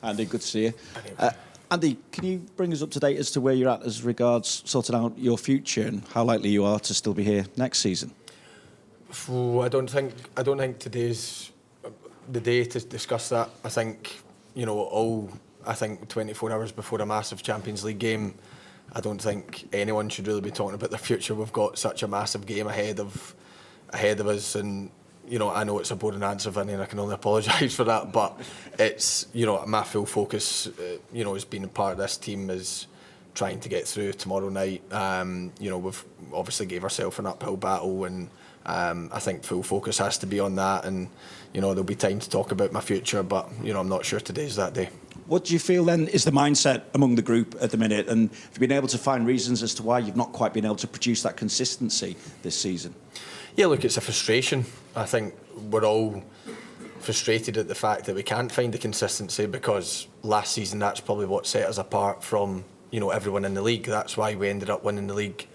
Andy, good to see you. Andy, can you bring us up to date as to where you're at as regards sorting out your future and how likely you are to still be here next season? I don't think today's the day to discuss that. I think, you know, I think 24 hours before a massive Champions League game, I don't think anyone should really be talking about their future. We've got such a massive game ahead of us, and you know, I know it's a boring answer, Vinny, and I can only apologise for that. But it's, you know, my full focus, you know, as being a part of this team is trying to get through tomorrow night. You know, we've obviously gave ourselves an uphill battle, and I think full focus has to be on that. And you know, there'll be time to talk about my future, but you know, I'm not sure today's that day. What do you feel then is the mindset among the group at the minute, and have you been able to find reasons as to why you've not quite been able to produce that consistency this season? Yeah, look, it's a frustration. I think we're all frustrated at the fact that we can't find the consistency, because last season that's probably what set us apart from, you know, everyone in the league. That's why we ended up winning the league,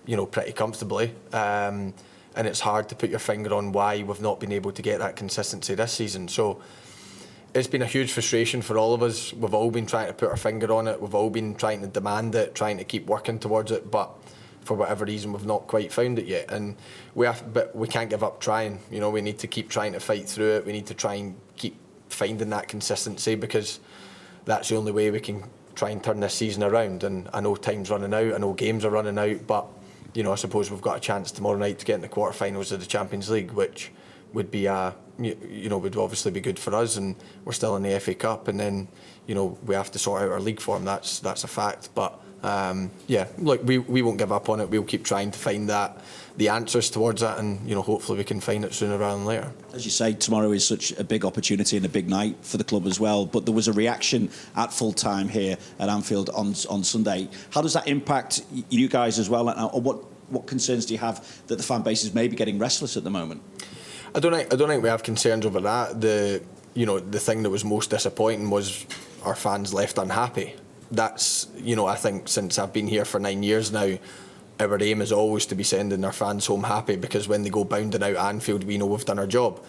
you know, pretty comfortably. And it's hard to put your finger on why we've not been able to get that consistency this season. So it's been a huge frustration for all of us. We've all been trying to put our finger on it. We've all been trying to demand it, trying to keep working towards it, but for whatever reason we've not quite found it yet. And but we can't give up trying. You know, we need to keep trying to fight through it. We need to try and keep finding that consistency, because that's the only way we can try and turn this season around. And I know time's running out, I know games are running out, but you know, I suppose we've got a chance tomorrow night to get in the quarterfinals of the Champions League, which would be you know, would obviously be good for us, and we're still in the FA Cup, and then you know, we have to sort out our league form. That's a fact. But yeah, look, we won't give up on it. We'll keep trying to find the answers towards that, and you know, hopefully we can find it sooner rather than later. As you say, tomorrow is such a big opportunity and a big night for the club as well, but there was a reaction at full time here at Anfield on Sunday. How does that impact you guys as well, and what concerns do you have that the fan base is maybe getting restless at the moment? I don't think we have concerns over that. The thing that was most disappointing was our fans left unhappy. That's, you know, I think since I've been here for 9 years now, our aim is always to be sending our fans home happy, because when they go bounding out Anfield, we know we've done our job.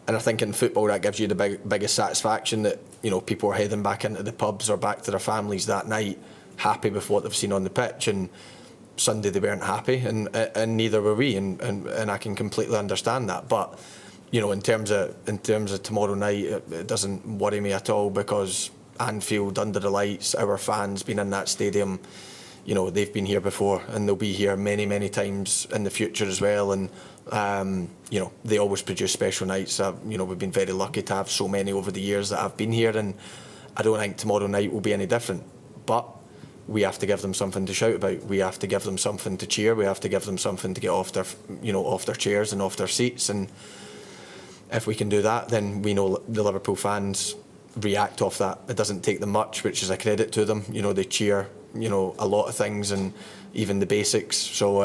And I think in football that gives you the biggest satisfaction, that you know, people are heading back into the pubs or back to their families that night happy with what they've seen on the pitch. And Sunday they weren't happy, and neither were we, and I can completely understand that. But you know, in terms of tomorrow night, it doesn't worry me at all, because Anfield under the lights, our fans been in that stadium, you know, they've been here before, and they'll be here many times in the future as well. And you know, they always produce special nights. You know, we've been very lucky to have so many over the years that I've been here, and I don't think tomorrow night will be any different. But we have to give them something to shout about. We have to give them something to cheer. We have to give them something to get off their chairs and off their seats. And if we can do that, then we know the Liverpool fans react off that. It doesn't take them much, which is a credit to them. You know, they cheer, you know, a lot of things, and even the basics. So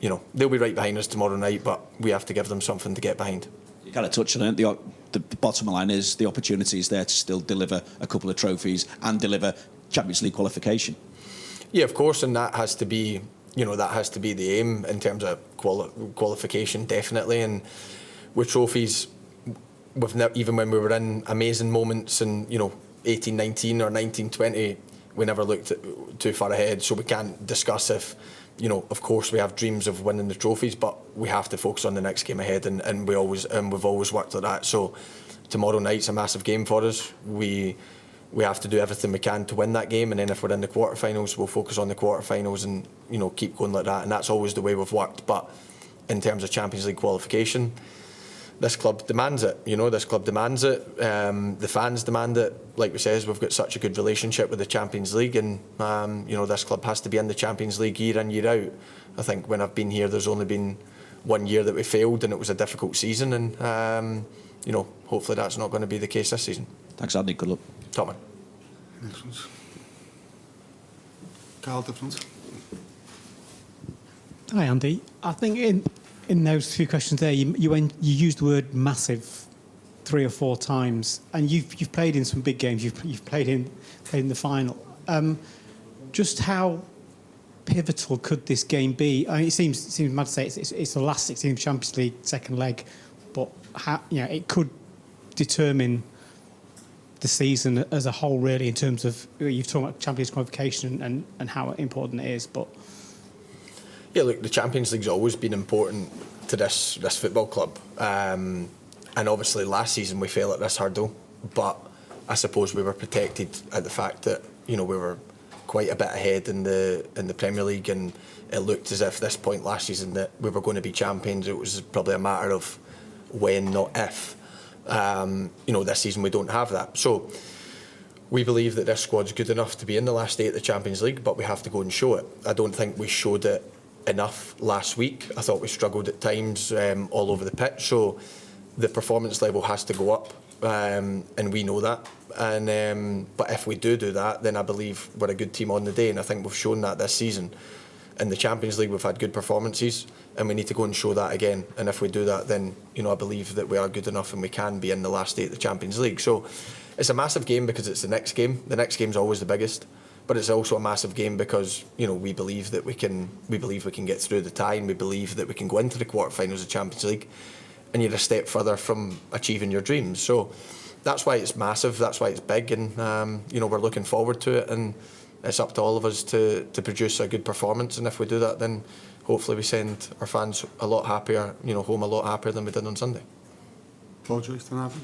you know, they'll be right behind us tomorrow night, but we have to give them something to get behind. You kind of touched on it. The bottom line is the opportunity is there to still deliver a couple of trophies and deliver Champions League qualification. Yeah, of course, and that has to be, you know, that has to be the aim in terms of qualification, definitely. And with trophies, even when we were in amazing moments, and you know, 18-19 or 19-20, we never looked too far ahead. So we can't discuss if, you know, of course we have dreams of winning the trophies, but we have to focus on the next game ahead, and we've always worked at that. So tomorrow night's a massive game for us. We have to do everything we can to win that game, and then if we're in the quarterfinals, we'll focus on the quarterfinals, and you know, keep going like that. And that's always the way we've worked. But in terms of Champions League qualification, this club demands it. You know, this club demands it. The fans demand it. Like we says, we've got such a good relationship with the Champions League, and you know, this club has to be in the Champions League year in, year out. I think when I've been here, there's only been 1 year that we failed, and it was a difficult season. And you know, hopefully that's not going to be the case this season. Thanks, Andy. Good luck. Top man. Carl, different. Hi, Andy. I think in those few questions there, you used the word massive 3 or 4 times, and you've played in some big games. You've played in the final. Just how pivotal could this game be? I mean, it seems mad to say it's the last 16 Champions League second leg, but how, you know, it could determine the season as a whole, really, in terms of you've talked about Champions qualification and how important it is, but Yeah, look, the Champions League's always been important to this football club, and obviously last season we fell at this hurdle, but I suppose we were protected at the fact that we were quite a bit ahead in the Premier League, and it looked as if this point last season that we were going to be champions. It was probably a matter of when, not if. This season we don't have that, so we believe that this squad's good enough to be in the last 8 of the Champions League, but we have to go and show it. I don't think we showed it enough last week. I thought we struggled at times all over the pitch, so the performance level has to go up, and we know that. But if we do that, then I believe we're a good team on the day, and I think we've shown that this season. In the Champions League, we've had good performances, and we need to go and show that again. And if we do that, then I believe that we are good enough and we can be in the last 8 of the Champions League. So it's a massive game because it's the next game. The next game's always the biggest, but it's also a massive game because we believe that we can get through the tie, and we believe that we can go into the quarterfinals of Champions League, and you're a step further from achieving your dreams. So that's why it's massive. That's why it's big, and we're looking forward to it. And it's up to all of us to produce a good performance, and if we do that, then hopefully we send our fans a lot happier, home a lot happier than we did on Sunday. Paul Joyce, then Evan.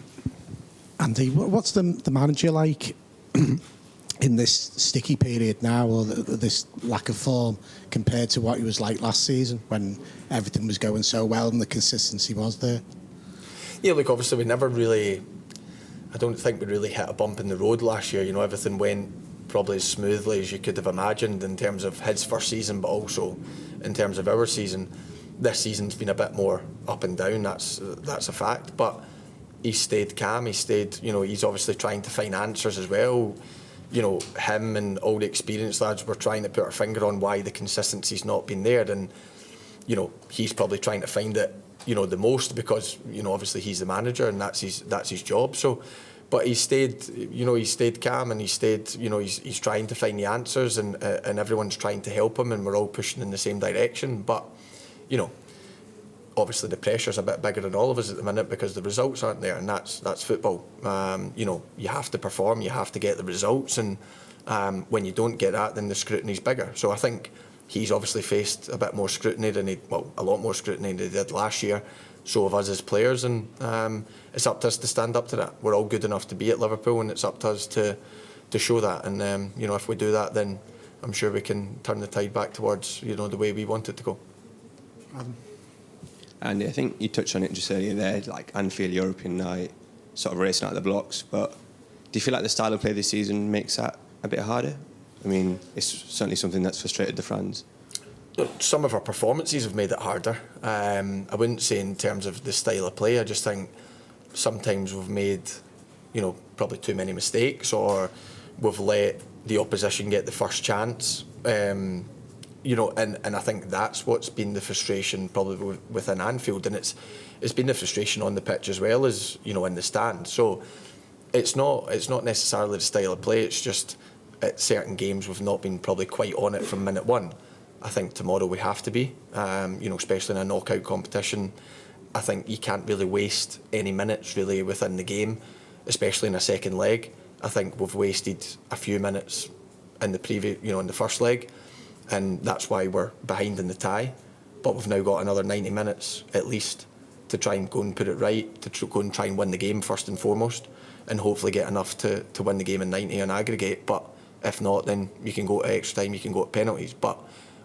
Andy, what's the manager like in this sticky period now, or this lack of form, compared to what he was like last season when everything was going so well and the consistency was there? Yeah, look, obviously I don't think we really hit a bump in the road last year. Everything went probably as smoothly as you could have imagined in terms of his first season, but also in terms of our season. This season's been a bit more up and down, that's a fact, but he stayed calm. He stayed, he's obviously trying to find answers as well. Him and all the experienced lads were trying to put our finger on why the consistency's not been there, and he's probably trying to find it the most because obviously he's the manager and that's his job. So but he stayed calm, and he stayed, he's trying to find the answers, and everyone's trying to help him, and we're all pushing in the same direction. But obviously the pressure's a bit bigger than all of us at the minute because the results aren't there, and that's football. You have to perform, you have to get the results, and when you don't get that, then the scrutiny's bigger. So I think he's obviously faced a bit more scrutiny than a lot more scrutiny than he did last year. So have us as players, and it's up to us to stand up to that. We're all good enough to be at Liverpool, and it's up to us to show that. And if we do that, then I'm sure we can turn the tide back towards the way we want it to go. Adam. And I think you touched on it just earlier there, like Anfield European night, sort of racing out of the blocks. But do you feel like the style of play this season makes that a bit harder? I mean, it's certainly something that's frustrated the fans. Some of our performances have made it harder. I wouldn't say in terms of the style of play. I just think sometimes we've made, probably too many mistakes, or we've let the opposition get the first chance. And I think that's what's been the frustration probably within Anfield, and it's been the frustration on the pitch as well as in the stand. So it's not necessarily the style of play. It's just at certain games we've not been probably quite on it from minute one. I think tomorrow we have to be, especially in a knockout competition. I think you can't really waste any minutes really within the game, especially in a second leg. I think we've wasted a few minutes in the in the first leg, and that's why we're behind in the tie. But we've now got another 90 minutes at least to try and go and put it right, to go and try and win the game first and foremost, and hopefully get enough to win the game in 90 on aggregate. But if not, then you can go to extra time, you can go to penalties. But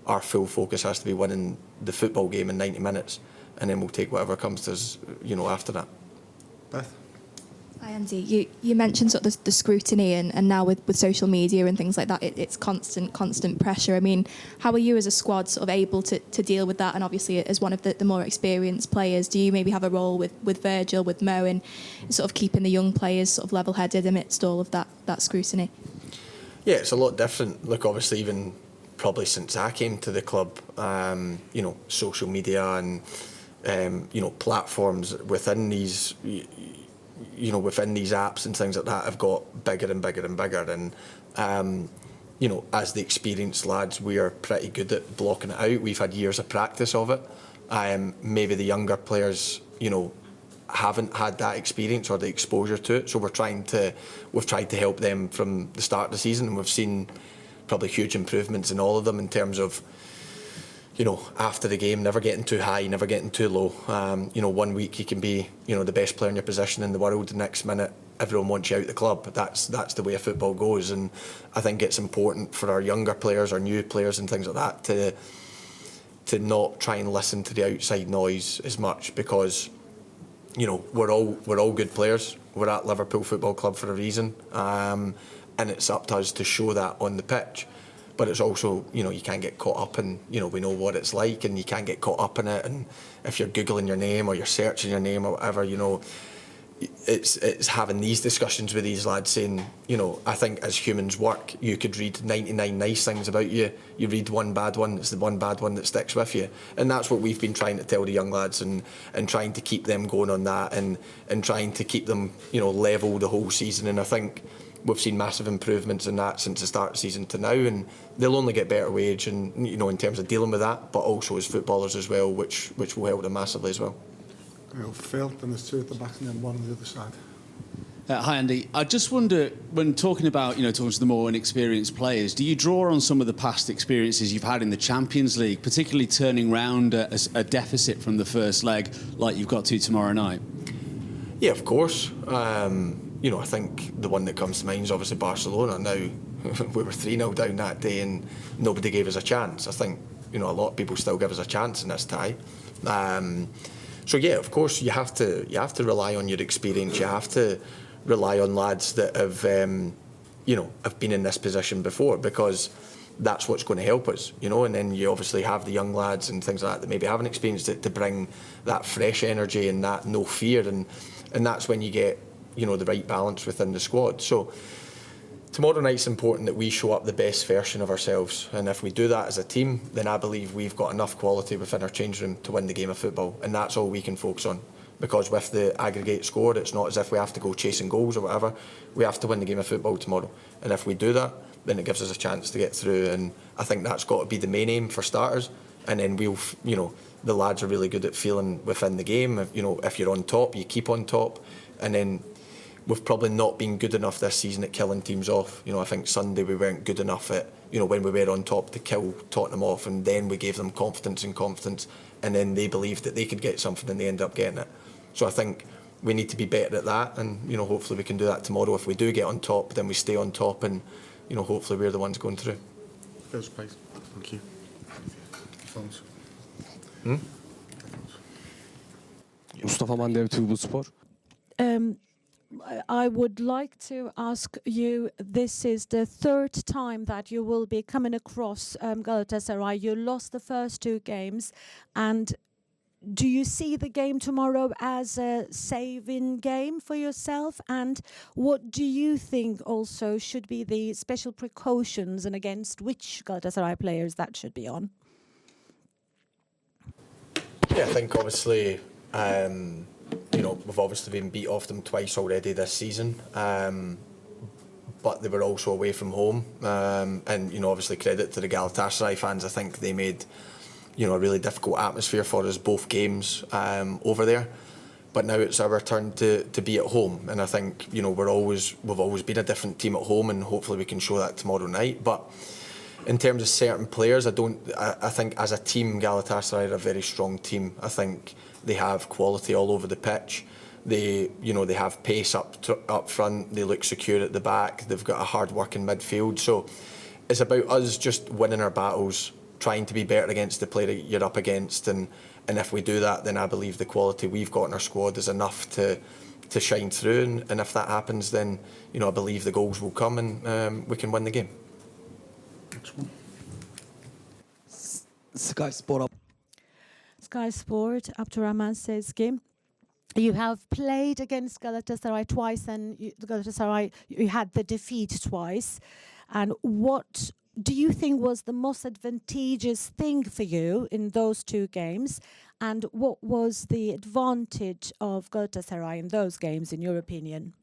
our full focus has to be winning the football game in 90 minutes, and then we'll take whatever comes to us, after that. Beth. Hi Andy, you mentioned sort of the scrutiny and now with social media and things like that, it's constant pressure. I mean, how are you as a squad sort of able to deal with that? And obviously as one of the more experienced players, do you maybe have a role with Virgil, with Mo, in sort of keeping the young players sort of level-headed amidst all of that scrutiny? Yeah, it's a lot different. Look, obviously even probably since I came to the club, social media and platforms within these within these apps and things like that have got bigger and bigger and bigger, and as the experienced lads, we are pretty good at blocking it out. We've had years of practice of it. Maybe the younger players haven't had that experience or the exposure to it. So we've tried to help them from the start of the season, and we've seen probably huge improvements in all of them in terms of, you know, after the game, never getting too high, never getting too low. You know, one week you can be, you know, the best player in your position in the world, the next minute everyone wants you out the club. That's the way football goes, and I think it's important for our younger players, our new players and things like that to not try and listen to the outside noise as much, because, you know, we're all good players. We're at Liverpool Football Club for a reason, and it's up to us to show that on the pitch. But it's also, you know, you can't get caught up in, you know, we know what it's like, and you can't get caught up in it. And if you're Googling your name or you're searching your name or whatever, you know, it's having these discussions with these lads saying, you know, I think as humans work, you could read 99 nice things about you. You read one bad one, it's the one bad one that sticks with you. And that's what we've been trying to tell the young lads, and trying to keep them going on that, and trying to keep them, you know, level the whole season. And I think we've seen massive improvements in that since the start of the season to now, and they'll only get better with age, and, you know, in terms of dealing with that, but also as footballers as well, which will help them massively as well. Phil, then there's two at the back and then one on the other side. Hi Andy, I just wonder, when talking about, you know, talking to the more inexperienced players, do you draw on some of the past experiences you've had in the Champions League, particularly turning round a deficit from the first leg like you've got to tomorrow night? Yeah, of course. You know, I think the one that comes to mind is obviously Barcelona. Now, we were 3-0 down that day and nobody gave us a chance. I think, you know, a lot of people still give us a chance in this tie. So yeah, of course, you have to rely on your experience. You have to rely on lads that have, you know, have been in this position before, because that's what's going to help us, you know. And then you obviously have the young lads and things like that that maybe haven't experienced it, to bring that fresh energy and that no fear, and that's when you get, you know, the right balance within the squad. So tomorrow night's important that we show up the best version of ourselves, and if we do that as a team, then I believe we've got enough quality within our change room to win the game of football, and that's all we can focus on. Because with the aggregate score, it's not as if we have to go chasing goals or whatever. We have to win the game of football tomorrow, and if we do that, then it gives us a chance to get through. And I think that's got to be the main aim for starters. And then we'll, you know, the lads are really good at feeling within the game. You know, if you're on top, you keep on top. And then we've probably not been good enough this season at killing teams off. You know, I think Sunday we weren't good enough at, you know, when we were on top, to kill Tottenham off, and then we gave them confidence, and then they believed that they could get something and they ended up getting it. So I think we need to be better at that, and, you know, hopefully we can do that tomorrow. If we do get on top, then we stay on top, and, you know, hopefully we're the ones going through. Phil's place. Thank you. Phones. Mustafa Mandev, Tuğba Spor. I would like to ask you, this is the third time that you will be coming across Galatasaray. You lost the first two games, and do you see the game tomorrow as a saving game for yourself? And what do you think also should be the special precautions, and against which Galatasaray players that should be on? Yeah, I think obviously, you know, we've obviously been beat off them twice already this season, but they were also away from home, and, you know, obviously credit to the Galatasaray fans. I think they made, you know, a really difficult atmosphere for us both games over there. But now it's our turn to be at home, and I think, you know, we've always been a different team at home, and hopefully we can show that tomorrow night. But in terms of certain players, I think as a team, Galatasaray are a very strong team. I think they have quality all over the pitch. They, you know, they have pace up front. They look secure at the back. They've got a hard working midfield. So it's about us just winning our battles, trying to be better against the player you're up against, and if we do that, then I believe the quality we've got in our squad is enough to shine through. And if that happens, then, you know, I believe the goals will come, and we can win the game. Sky Spor. Sky Sport, Abdurrahman says, game. You have played against Galatasaray twice, and Galatasaray, you had the defeat twice. And what do you think was the most advantageous thing for you in those two games? And what was the advantage of Galatasaray in those games, in your opinion?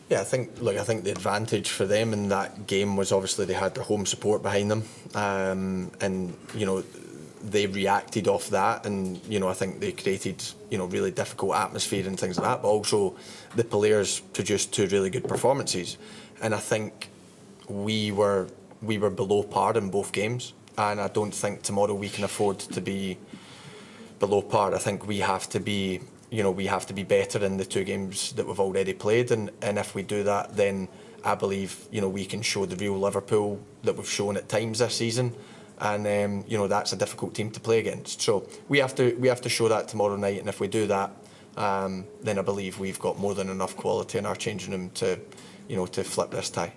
Yeah, I think the advantage for them in that game was obviously they had their home support behind them, and, you know, they reacted off that, and I think they created really difficult atmosphere and things like that. But also the players produced 2 really good performances, and I think we were below par in both games, and I don't think tomorrow we can afford to be below par. I think we have to be better in the 2 games that we've already played, and if we do that, then I believe we can show the real Liverpool that we've shown at times this season. And that's a difficult team to play against. So we have to show that tomorrow night, and if we do that, then I believe we've got more than enough quality in our changing room to flip this tie.